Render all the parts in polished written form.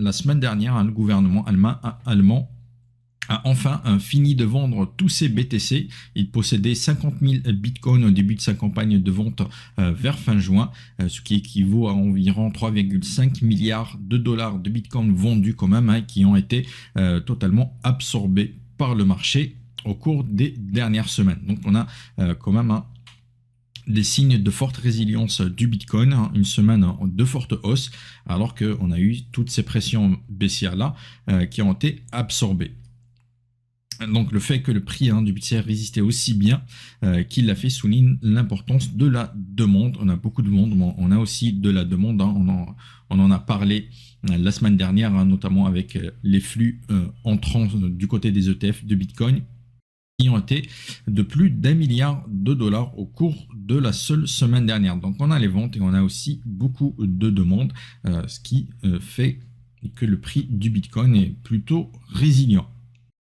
la semaine dernière, le gouvernement allemand a enfin fini de vendre tous ses BTC. Il possédait 50 000 bitcoins au début de sa campagne de vente vers fin juin, ce qui équivaut à environ 3,5 milliards de dollars de bitcoins vendus quand même, qui ont été totalement absorbés par le marché au cours des dernières semaines. Donc on a quand même des signes de forte résilience du Bitcoin, une semaine de forte hausse, alors qu'on a eu toutes ces pressions baissières-là qui ont été absorbées. Donc le fait que le prix du BTC résistait aussi bien qu'il l'a fait souligne l'importance de la demande. On a beaucoup de demande, on a aussi de la demande, on en a parlé la semaine dernière, notamment avec les flux entrants du côté des ETF de Bitcoin, qui ont été de plus d'1 milliard de dollars au cours de la seule semaine dernière. Donc on a les ventes et on a aussi beaucoup de demandes, ce qui fait que le prix du Bitcoin est plutôt résilient.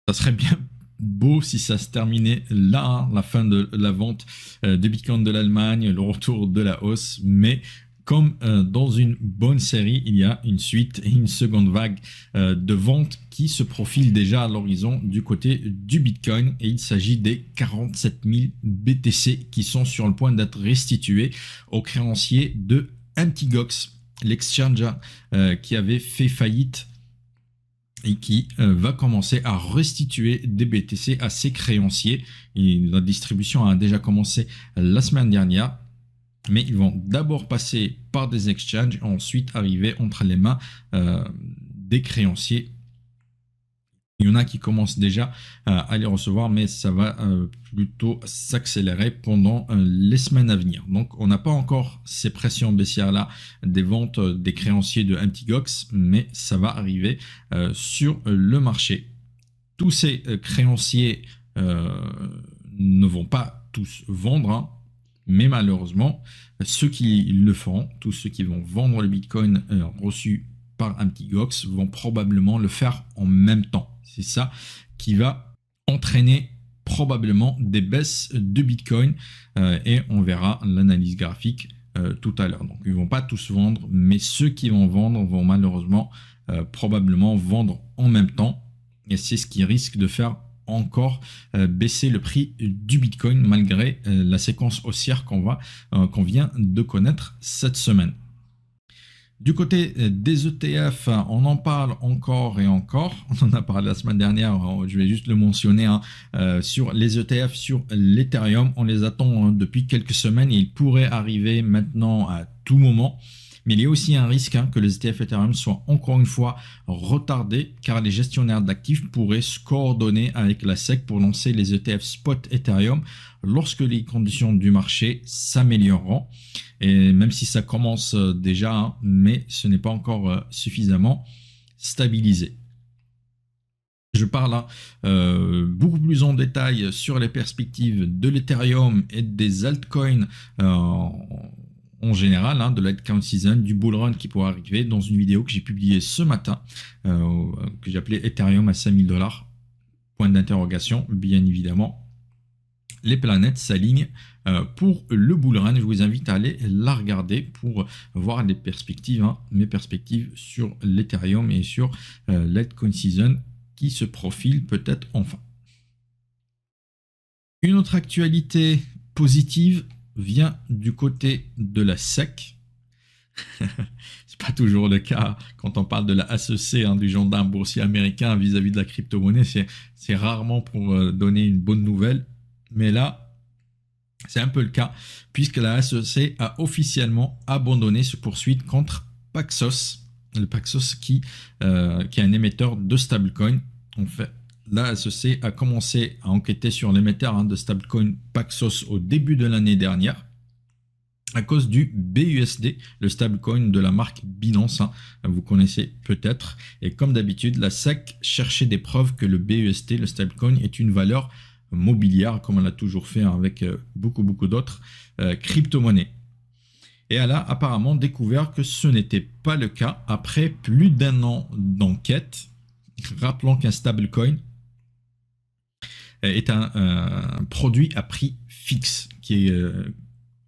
Ça serait bien beau si ça se terminait là, la fin de la vente de Bitcoin de l'Allemagne, le retour de la hausse, mais comme dans une bonne série, il y a une suite et une seconde vague de ventes qui se profile déjà à l'horizon du côté du Bitcoin, et il s'agit des 47 000 BTC qui sont sur le point d'être restitués aux créanciers de Mt. Gox, l'exchange qui avait fait faillite et qui va commencer à restituer des BTC à ses créanciers. Et la distribution a déjà commencé la semaine dernière, mais ils vont d'abord passer par des exchanges et ensuite arriver entre les mains des créanciers. Il y en a qui commencent déjà à les recevoir, mais ça va plutôt s'accélérer pendant les semaines à venir. Donc, on n'a pas encore ces pressions baissières-là des ventes des créanciers de Mt. Gox, mais ça va arriver sur le marché. Tous ces créanciers ne vont pas tous vendre, mais malheureusement, ceux qui le feront, tous ceux qui vont vendre le Bitcoin reçu par Mt. Gox vont probablement le faire en même temps. C'est ça qui va entraîner probablement des baisses de Bitcoin et on verra l'analyse graphique tout à l'heure. Donc ils ne vont pas tous vendre, mais ceux qui vont vendre vont malheureusement probablement vendre en même temps, et c'est ce qui risque de faire encore baisser le prix du Bitcoin malgré la séquence haussière qu'on vient de connaître cette semaine. Du côté des ETF, on en parle encore et encore. On en a parlé la semaine dernière, je vais juste le mentionner, sur les ETF sur l'Ethereum. On les attend depuis quelques semaines et ils pourraient arriver maintenant à tout moment. Mais il y a aussi un risque que les ETF Ethereum soient encore une fois retardés, car les gestionnaires d'actifs pourraient se coordonner avec la SEC pour lancer les ETF spot Ethereum lorsque les conditions du marché s'amélioreront. Et même si ça commence déjà, mais ce n'est pas encore suffisamment stabilisé. Je parle beaucoup plus en détail sur les perspectives de l'Ethereum et des altcoins en général, de l'altcoin season, du bull run qui pourrait arriver dans une vidéo que j'ai publiée ce matin, que j'ai appelée Ethereum à 5000 $, point d'interrogation, bien évidemment. Les planètes s'alignent pour le bull run. Je vous invite à aller la regarder pour voir les perspectives, mes perspectives sur l'Ethereum et sur l'altcoin season qui se profile peut-être enfin. Une autre actualité positive vient du côté de la SEC. C'est pas toujours le cas quand on parle de la SEC, du gendarme boursier américain vis-à-vis de la crypto-monnaie. C'est rarement pour donner une bonne nouvelle. Mais là, c'est un peu le cas, puisque la SEC a officiellement abandonné ses poursuites contre Paxos. Le Paxos qui est un émetteur de stablecoin. En fait, la SEC a commencé à enquêter sur l'émetteur de stablecoin Paxos au début de l'année dernière, à cause du BUSD, le stablecoin de la marque Binance, vous connaissez peut-être. Et comme d'habitude, la SEC cherchait des preuves que le BUSD, le stablecoin, est une valeur mobilière, comme elle a toujours fait avec beaucoup d'autres crypto-monnaies. Et elle a apparemment découvert que ce n'était pas le cas après plus d'1 an d'enquête. Rappelons qu'un stablecoin est un produit à prix fixe qui est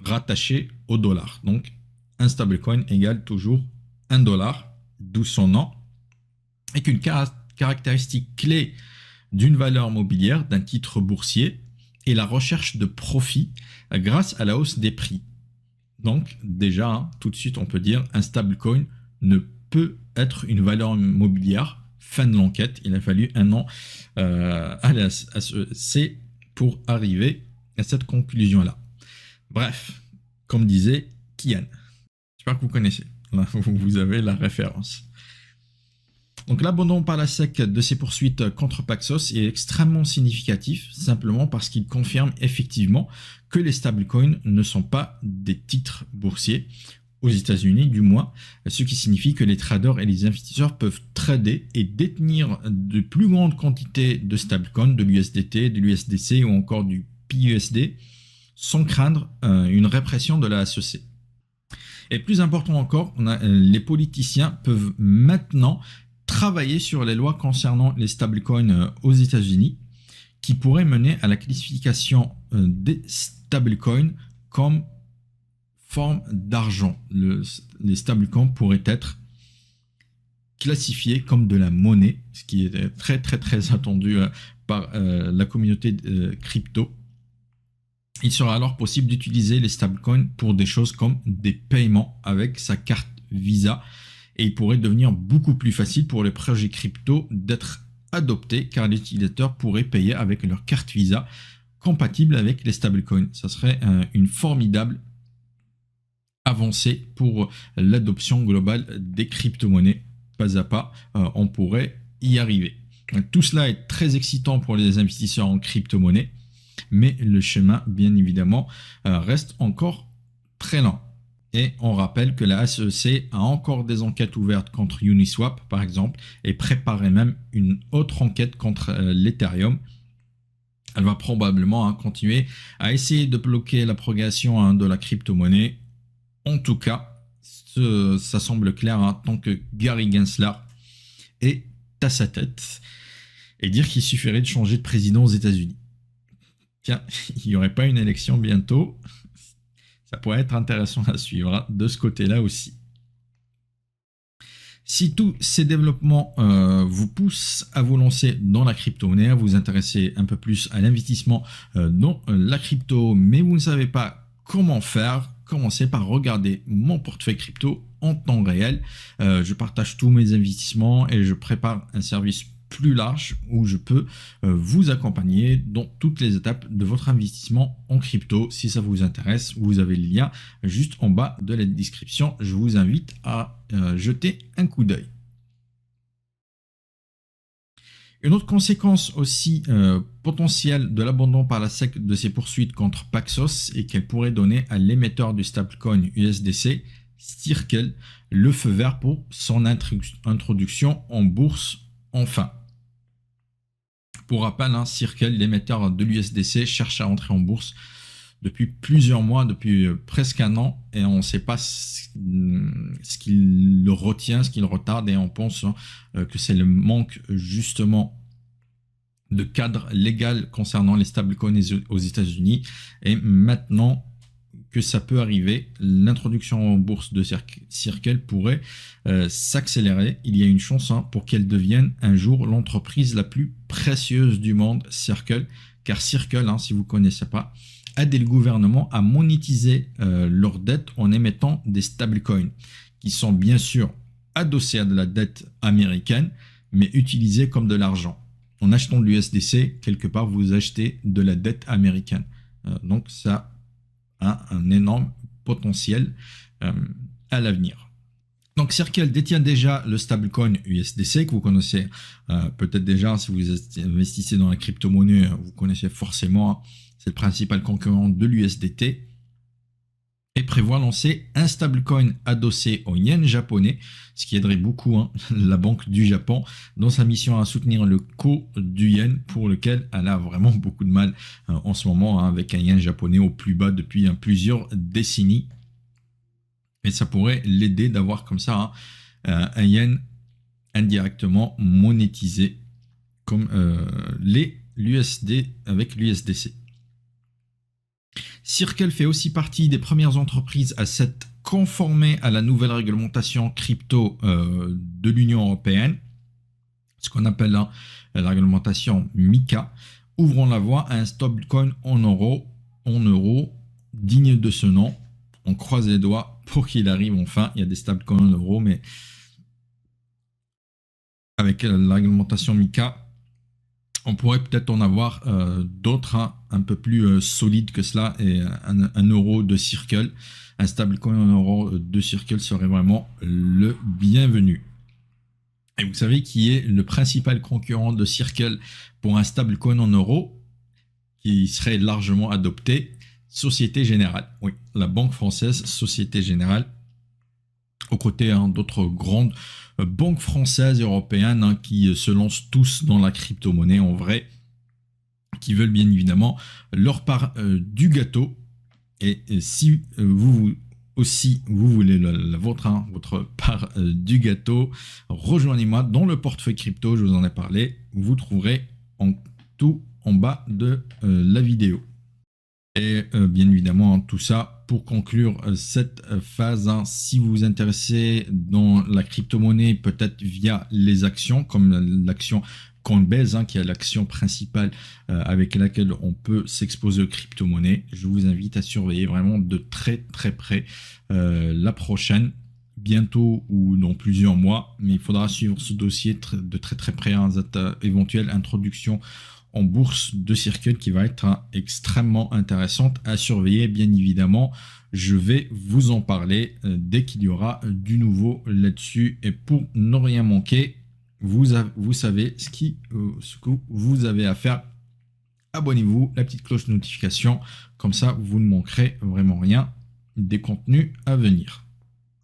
rattaché au dollar. Donc, un stablecoin égale toujours $1, d'où son nom. et qu'une caractéristique clé d'une valeur mobilière, d'un titre boursier, est la recherche de profit grâce à la hausse des prix. Donc déjà, tout de suite, on peut dire un stablecoin ne peut être une valeur mobilière. Fin de l'enquête. Il a fallu un an à ce C pour arriver à cette conclusion-là. Bref, comme disait Kian. J'espère que vous connaissez. Là, vous avez la référence. Donc l'abandon par la SEC de ces poursuites contre Paxos est extrêmement significatif, simplement parce qu'il confirme effectivement que les stablecoins ne sont pas des titres boursiers, aux États-Unis du moins, ce qui signifie que les traders et les investisseurs peuvent trader et détenir de plus grandes quantités de stablecoins, de l'USDT, de l'USDC ou encore du PUSD, sans craindre une répression de la SEC. Et plus important encore, les politiciens peuvent maintenant travailler sur les lois concernant les stablecoins aux États-Unis, qui pourraient mener à la classification des stablecoins comme forme d'argent. Les stablecoins pourraient être classifiés comme de la monnaie, ce qui est très très très attendu par la communauté crypto. Il sera alors possible d'utiliser les stablecoins pour des choses comme des paiements avec sa carte Visa, et il pourrait devenir beaucoup plus facile pour les projets crypto d'être adoptés, car les utilisateurs pourraient payer avec leur carte Visa compatible avec les stablecoins. Ça serait une formidable avancée pour l'adoption globale des crypto-monnaies. Pas à pas, on pourrait y arriver. Tout cela est très excitant pour les investisseurs en crypto-monnaie, mais le chemin, bien évidemment, reste encore très lent. Et on rappelle que la SEC a encore des enquêtes ouvertes contre Uniswap, par exemple, et préparait même une autre enquête contre l'Ethereum. Elle va probablement continuer à essayer de bloquer la progression de la crypto-monnaie. En tout cas, ça semble clair tant que Gary Gensler est à sa tête, et dire qu'il suffirait de changer de président aux États-Unis. Tiens, il n'y aurait pas une élection bientôt? Ça pourrait être intéressant à suivre de ce côté-là aussi. Si tous ces développements vous poussent à vous lancer dans la crypto-monnaie, à vous intéresser un peu plus à l'investissement dans la crypto, mais vous ne savez pas comment faire, commencez par regarder mon portefeuille crypto en temps réel. Je partage tous mes investissements et je prépare un service plus large où je peux vous accompagner dans toutes les étapes de votre investissement en crypto. Si ça vous intéresse, vous avez le lien juste en bas de la description. Je vous invite à jeter un coup d'œil. Une autre conséquence aussi potentielle de l'abandon par la SEC de ces poursuites contre Paxos est qu'elle pourrait donner à l'émetteur du stablecoin USDC, Circle, le feu vert pour son introduction en bourse enfin. Pour rappel, Circle, l'émetteur de l'USDC, cherche à entrer en bourse depuis plusieurs mois, depuis presque un an, et on ne sait pas ce qui le retient, ce qui le retarde, et on pense que c'est le manque justement de cadre légal concernant les stablecoins aux États-Unis. Et maintenant que ça peut arriver, l'introduction en bourse de Circle pourrait s'accélérer. Il y a une chance pour qu'elle devienne un jour l'entreprise la plus précieuse du monde, Circle, car Circle, si vous ne connaissez pas, aide le gouvernement à monétiser leurs dettes en émettant des stablecoins, qui sont bien sûr adossés à de la dette américaine, mais utilisés comme de l'argent. En achetant de l'USDC, quelque part, vous achetez de la dette américaine. Donc ça a un énorme potentiel à l'avenir. Donc Circle détient déjà le stablecoin USDC que vous connaissez peut-être déjà. Si vous investissez dans la crypto-monnaie, vous connaissez forcément. C'est le principal concurrent de l'USDT. Et prévoit lancer un stablecoin adossé au yen japonais, ce qui aiderait beaucoup la Banque du Japon dans sa mission à soutenir le cours du yen, pour lequel elle a vraiment beaucoup de mal en ce moment, avec un yen japonais au plus bas depuis plusieurs décennies. Et ça pourrait l'aider d'avoir comme ça un yen indirectement monétisé comme l'USD avec l'USDC. Circle fait aussi partie des premières entreprises à s'être conformées à la nouvelle réglementation crypto de l'Union européenne. ce qu'on appelle la réglementation MiCA. Ouvrons la voie à un stablecoin en euros, digne de ce nom. On croise les doigts pour qu'il arrive enfin. Il y a des stablecoins en euros, mais avec la réglementation MiCA, on pourrait peut-être en avoir d'autres un peu plus solides que cela, et un euro de Circle, un stablecoin en euro de Circle serait vraiment le bienvenu. Et vous savez qui est le principal concurrent de Circle pour un stablecoin en euros qui serait largement adopté? Société Générale. Oui, la banque française Société Générale, aux côtés d'autres grandes banques françaises et européennes qui se lancent tous dans la crypto-monnaie en vrai, qui veulent bien évidemment leur part du gâteau. Et si vous voulez votre part du gâteau, rejoignez-moi dans le portefeuille crypto, je vous en ai parlé, vous trouverez tout en bas de la vidéo. Et bien évidemment, tout ça pour conclure cette phase. Si vous vous intéressez dans la crypto-monnaie, peut-être via les actions, comme l'action Coinbase, qui est l'action principale avec laquelle on peut s'exposer aux crypto-monnaies, je vous invite à surveiller vraiment de très très près la prochaine, bientôt ou dans plusieurs mois, mais il faudra suivre ce dossier de très très près, cette éventuelle introduction en bourse de Circle qui va être extrêmement intéressante à surveiller. Bien évidemment, je vais vous en parler dès qu'il y aura du nouveau là-dessus. Et pour ne rien manquer, vous savez ce que vous avez à faire. Abonnez-vous, la petite cloche de notification, comme ça vous ne manquerez vraiment rien des contenus à venir.